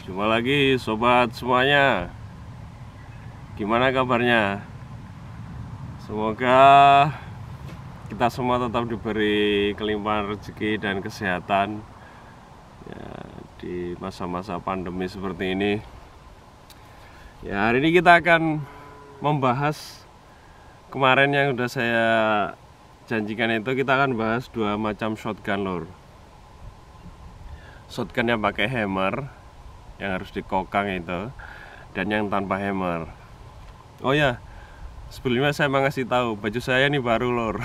Jumpa lagi sobat semuanya. Gimana kabarnya? Semoga kita semua tetap diberi kelimpahan rezeki dan kesehatan ya, di masa-masa pandemi seperti ini. Ya, hari ini kita akan membahas kemarin yang udah saya janjikan itu. Kita akan bahas dua macam shotgun lor. Shotgun yang pakai hammer, yang harus dikokang itu, dan yang tanpa hammer. Oh ya, sebelumnya saya mau ngasih tahu, baju saya ini baru lor.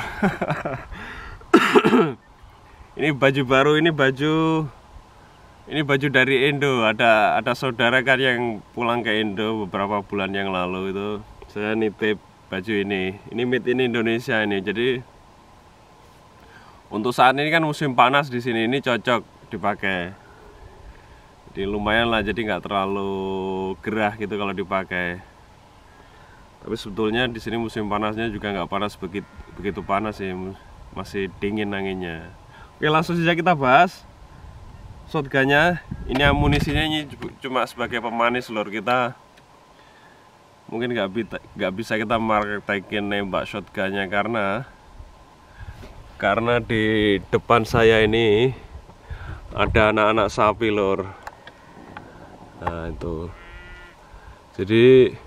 Ini baju baru, ini baju dari Indo. Ada saudara kan yang pulang ke Indo beberapa bulan yang lalu itu. Saya nitip baju ini. Ini made in Indonesia ini. Jadi untuk saat ini kan musim panas di sini, ini cocok dipakai. Jadi lumayan lah, jadi nggak terlalu gerah gitu kalau dipakai. Tapi sebetulnya di sini musim panasnya juga nggak panas begitu panas sih, masih dingin anginnya. Oke, langsung saja kita bahas shotgunnya. Ini amunisinya ini cuma sebagai pemanis lor. Kita mungkin nggak bisa kita praktekin nembak shotgunnya karena di depan saya ini ada anak-anak sapi lor. Nah itu, jadi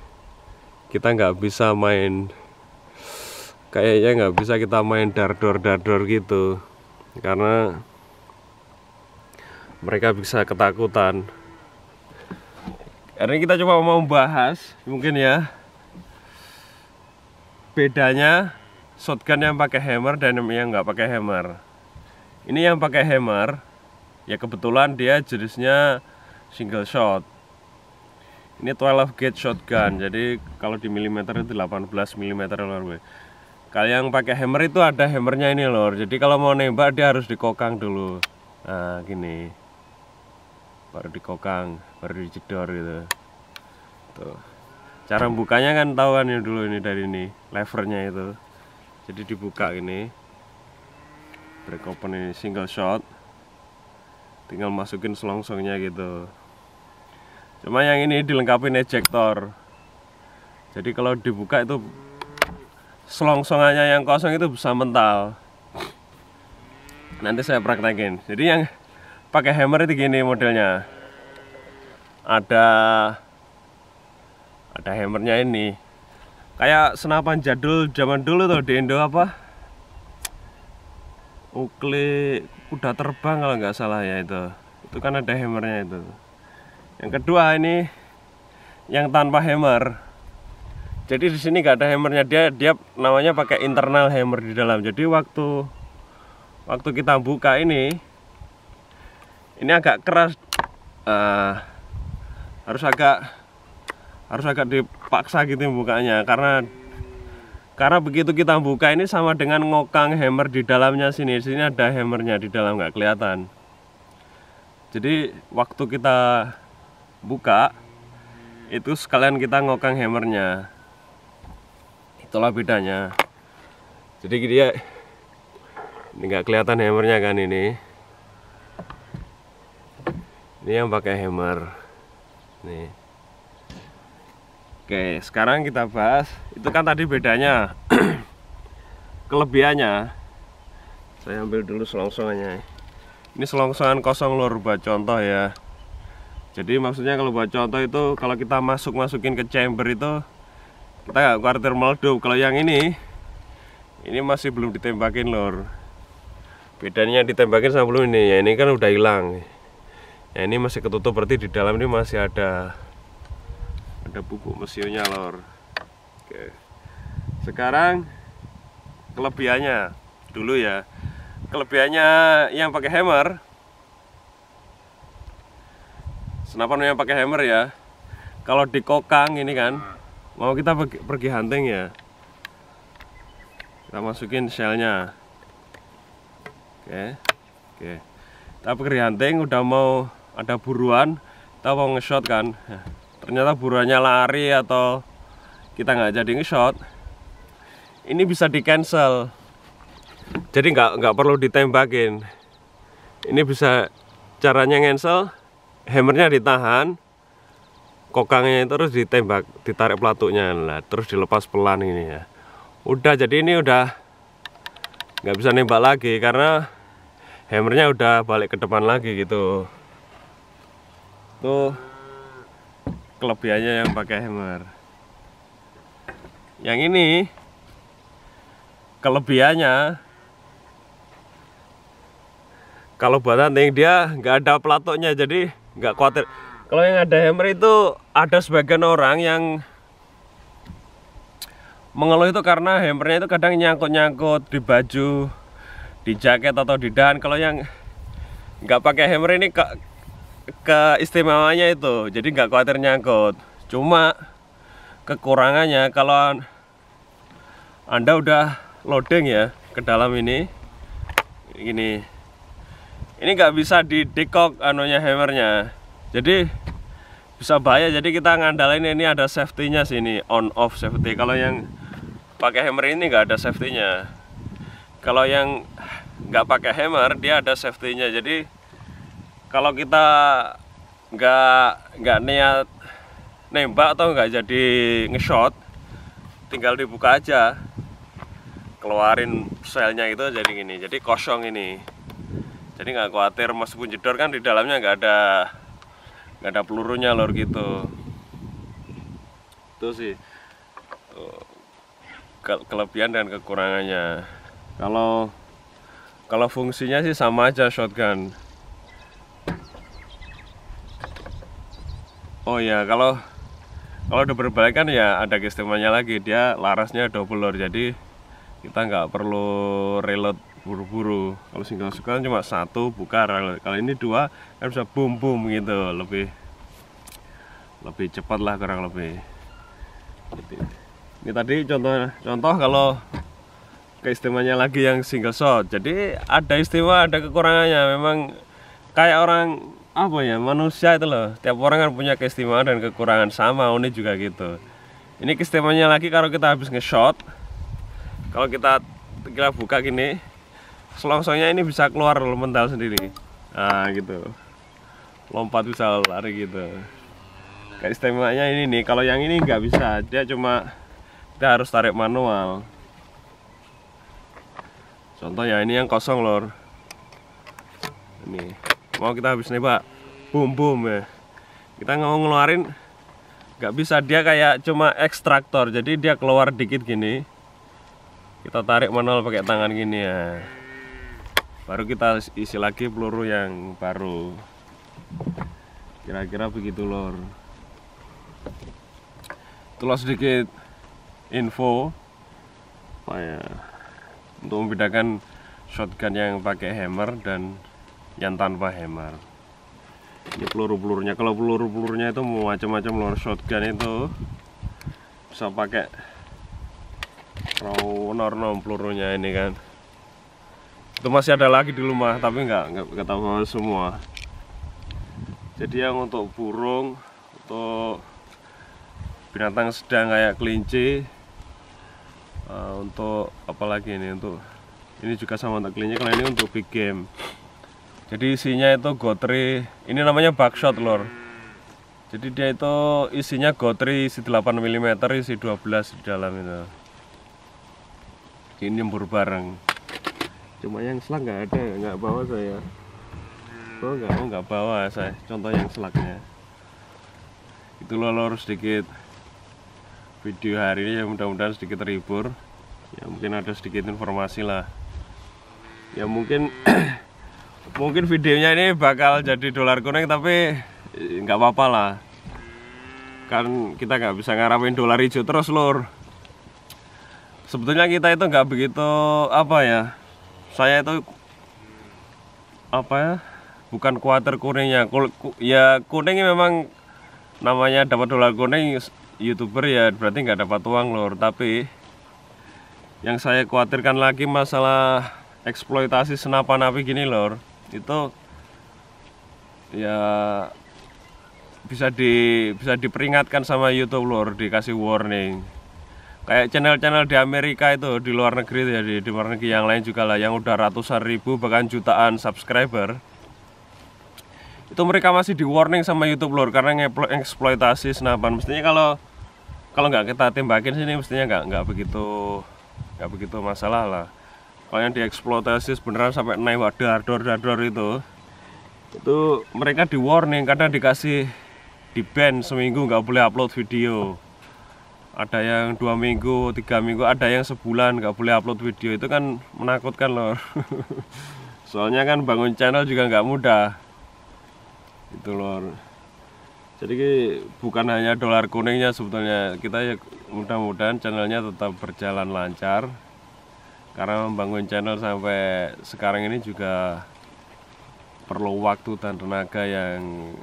kita nggak bisa main, kayaknya nggak bisa kita main dardor gitu, karena mereka bisa ketakutan. Hari ini kita coba mau bahas mungkin ya bedanya shotgun yang pakai hammer dan yang nggak pakai hammer. Ini yang pakai hammer ya, kebetulan dia jenisnya single shot. Ini 12 gauge shotgun, jadi kalau di milimeter itu 18 mm lor. Kalau yang pakai hammer itu ada hammernya ini lor. Jadi kalau mau nembak dia harus dikokang dulu. Nah gini, baru dikokang, baru dijedor gitu. Tuh. Cara bukanya kan tahu kan ya dulu, ini dari ini levernya itu. Jadi dibuka ini, break open ini single shot. Tinggal masukin selongsongnya gitu. Cuma yang ini dilengkapi ejector. Jadi kalau dibuka itu selongsongannya yang kosong itu bisa mental. Nanti saya praktekin. Jadi yang pakai hammer itu gini modelnya. Ada hammernya ini. Kayak senapan jadul zaman dulu tuh di Indo apa? Ukle kuda terbang kalau nggak salah ya itu. Itu kan ada hammernya itu. Yang kedua ini yang tanpa hammer. Jadi di sini nggak ada hammernya, dia namanya pakai internal hammer di dalam. Jadi waktu kita buka ini agak keras, harus agak dipaksa gitu bukanya, karena begitu kita buka ini sama dengan ngokang hammer di dalamnya sini. Di sini ada hammernya di dalam, nggak kelihatan. Jadi waktu kita buka itu sekalian kita ngokang hammernya. Itulah bedanya. Jadi dia ini nggak kelihatan hammernya kan ini. Ini yang pakai hammer. Nih. Oke, sekarang kita bahas. Itu kan tadi bedanya. Kelebihannya. Saya ambil dulu selongsongannya. Ini selongsongan kosong lor, buat contoh ya. Jadi maksudnya kalau buat contoh itu, kalau kita masukin ke chamber itu kita nggak khawatir meledup. Kalau yang ini masih belum ditembakin lor. Bedanya ditembakin sama belum ini. Ya ini kan udah hilang. Ya ini masih ketutup, berarti di dalam ini masih ada bubuk mesinnya lor. Oke. Sekarang kelebihannya dulu ya. Kelebihannya yang pakai hammer, senapan yang pakai hammer ya, kalau dikokang ini kan, mau kita pergi hunting ya, kita masukin shellnya. Oke, kita pergi hunting, udah mau ada buruan, kita mau nge-shot kan, ternyata buruannya lari atau kita nggak jadi nge-shot, ini bisa di cancel. Jadi nggak perlu ditembakin. Ini bisa caranya cancel. Hammernya ditahan, kokangnya itu terus ditembak, ditarik pelatuknya lah, terus dilepas pelan ini ya. Udah, jadi ini udah nggak bisa nembak lagi karena hammernya udah balik ke depan lagi gitu. Tuh kelebihannya yang pakai hammer. Yang ini kelebihannya, kalau buat hunting dia nggak ada pelatuknya, jadi nggak khawatir. Kalau yang ada hammer itu, ada sebagian orang yang mengeluh itu karena hammernya itu kadang nyangkut-nyangkut di baju, di jaket atau di dahan. Kalau yang nggak pakai hammer ini keistimewaannya itu, jadi nggak khawatir nyangkut. Cuma kekurangannya kalau Anda udah loading ya ke dalam ini nggak bisa didekok anunya hammernya, jadi bisa bahaya. Jadi kita ngandalin ini ada safety-nya sini, on off safety. Kalau yang pakai hammer ini nggak ada safety-nya. Kalau yang nggak pakai hammer dia ada safety-nya. Jadi kalau kita nggak niat nembak atau nggak jadi nge-shot, tinggal dibuka aja, keluarin selnya itu jadi gini, jadi kosong ini. Jadi nggak khawatir meskipun jedor kan di dalamnya nggak ada pelurunya lor gitu. Itu sih kelebihan dan kekurangannya. Kalau fungsinya sih sama aja shotgun. Oh ya, kalau udah berbalik kan ya ada keistimewanya lagi, dia larasnya double lor, jadi kita nggak perlu reload buru-buru. Kalau single shot cuma satu buka reload. Kalau ini dua kan bisa boom boom gitu, lebih cepat lah kurang lebih. Ini tadi contoh kalau keistimewanya lagi yang single shot. Jadi ada istimewa, ada kekurangannya. Memang kayak orang apa ya, manusia itu loh, tiap orang kan punya keistimewaan dan kekurangan. Sama Oni juga gitu. Ini keistimewaannya lagi kalau kita habis nge-shot, kalau kita buka gini, selongsongnya ini bisa keluar mental sendiri. Nah gitu, lompat bisa lari gitu. Keistimewanya ini nih, kalau yang ini nggak bisa, dia cuma kita harus tarik manual. Contohnya ini yang kosong lor, ini mau kita habis nembak, boom boom ya, kita nggak mau ngeluarin, nggak bisa, dia kayak cuma ekstraktor, jadi dia keluar dikit gini, kita tarik manual pakai tangan gini ya, baru kita isi lagi peluru yang baru. Kira-kira begitu lor. Itulah sedikit info apa ya, untuk membedakan shotgun yang pakai hammer dan yang tanpa hammer. Ini peluru-pelurunya. Kalau peluru-pelurunya itu macam-macam lor. Shotgun itu bisa pakai raw pelurunya ini kan. Itu masih ada lagi di rumah, tapi nggak tahu semua. Jadi yang untuk burung, untuk binatang sedang kayak kelinci, untuk apa lagi ini, untuk ini juga sama untuk kelinci. Kalau ini untuk big game. Jadi isinya itu gotri, ini namanya buckshot lor. Jadi dia itu isinya gotri, isi 8 mm, isi 12 di dalam itu. Ini nyembur bareng. Cuma yang selak nggak ada, nggak bawa saya. Nggak bawa saya. Contoh yang selaknya. Itu lor sedikit video hari ini, ya mudah-mudahan sedikit terhibur. Ya mungkin ada sedikit informasi lah. Ya mungkin mungkin videonya ini bakal jadi dolar kuning, tapi nggak apa-apa lah, kan kita nggak bisa ngarapin dolar hijau terus lor. Sebetulnya kita itu nggak begitu apa ya, saya itu apa ya, bukan khawatir kuningnya. Ya kuning memang namanya dapat dolar kuning, YouTuber ya berarti nggak dapat uang lor. Tapi yang saya khawatirkan lagi masalah eksploitasi senapan api gini lor. Itu ya bisa diperingatkan sama YouTube lor, dikasih warning. Kayak channel-channel di Amerika itu, di luar negeri ya, di luar negeri yang lain juga lah, yang udah ratusan ribu bahkan jutaan subscriber. itu mereka masih di warning sama YouTube lor, karena eksploitasi senapan. Mestinya kalau nggak kita tembakin sini mestinya nggak begitu masalah lah. Kalau yang dieksploitasi beneran sampai naik dador itu mereka di warning, kadang dikasih di ban seminggu nggak boleh upload video. Ada yang 2 minggu, 3 minggu, ada yang sebulan nggak boleh upload video. Itu kan menakutkan lor. Soalnya kan bangun channel juga nggak mudah itu lor. Jadi bukan hanya dolar kuningnya sebetulnya, kita ya mudah-mudahan channelnya tetap berjalan lancar, karena membangun channel sampai sekarang ini juga perlu waktu dan tenaga yang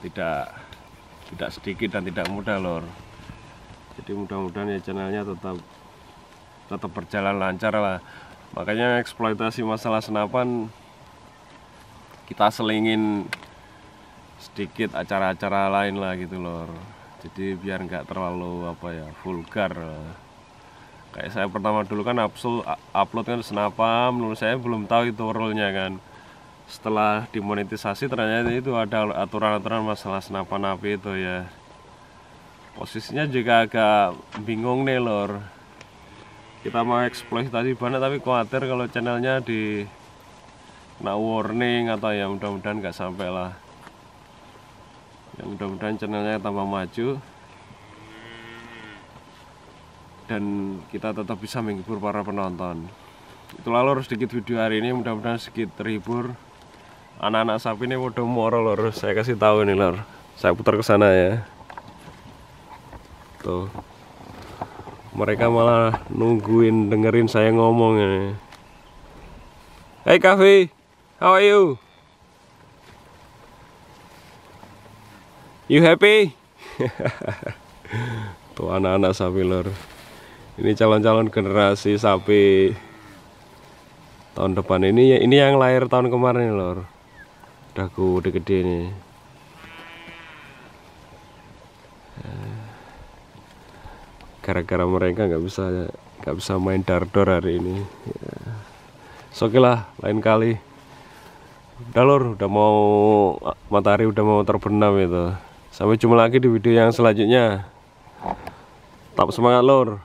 tidak sedikit dan tidak mudah lor. Jadi mudah-mudahan ya channelnya tetap berjalan lancar lah. Makanya eksploitasi masalah senapan kita selingin sedikit acara-acara lain lah gitu lor. Jadi biar nggak terlalu vulgar. Kayak saya pertama dulu kan upload kan senapan, menurut saya belum tahu itu rule-nya kan. Setelah dimonetisasi ternyata itu ada aturan-aturan masalah senapan api itu ya. Posisinya juga agak bingung nih lor. Kita mau eksploitasi banget tapi khawatir kalau channelnya kena warning atau ya mudah-mudahan nggak sampai lah. Ya mudah-mudahan channelnya tambah maju dan kita tetap bisa menghibur para penonton. Itulah lor sedikit video hari ini, mudah-mudahan sedikit terhibur. Anak-anak sapi ini udah moro lor, saya kasih tahu nih lor. Saya putar ke sana ya. Tuh. Mereka malah nungguin dengerin saya ngomong ini. Hey Kavi, how are you? You happy? Tuh anak-anak sapi lor. Ini calon-calon generasi sapi tahun depan ini yang lahir tahun kemarin lor. Udah gede nih. Gara-gara mereka nggak bisa main dardor hari ini ya. Oke lah, lain kali. Udah lor, udah mau matahari udah mau terbenam itu. Sampai jumpa lagi di video yang selanjutnya. Tetap semangat lor.